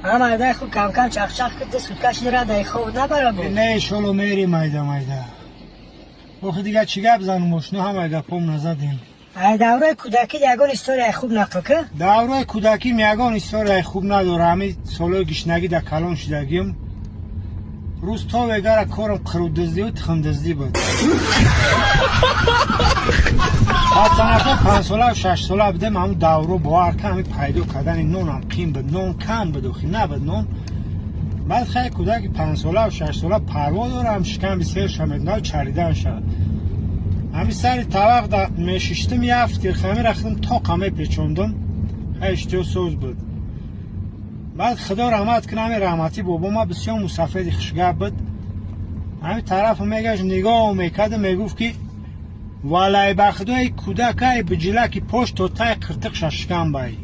اما دای خود کم کم چاق چاق کرده سودکش را دای خوب نبره بود. نه شلو میری مایده بخی دیگه چی گپ زنم مشنو همه گپم نزدیم. دوره کودکی یگان استوری خوب نقل که؟ دوره کودکی یگان استوری خوب نداره. همین سالای گشنگی در کلان شدگیم روز تا وگر کارم قرودزدی و تخمدزدی بود. بعد سنفه 5 ساله و 6 ساله بودم همون دوره باور که همین پیدا کردن نون هم قیم بود، نون کم بود و خیلی نبود نون. بعد خیلی کودکی 5 ساله و 6 ساله پروا داره هم شکم بسیار شمید نه چریدن شد. همین سری طبق در میششتم یفت که خیلی رختم تا قمه پیچوندم خیلی سوز بود. بعد خدا رحمت کنه همین رحمتی بابا ما بسیار مسافر خوشگپ بود. همین طرف میگه نگاه میکرد میگفت که والای بخدای کودکای بجلکی پشت و تای قرتق ششکم بایی.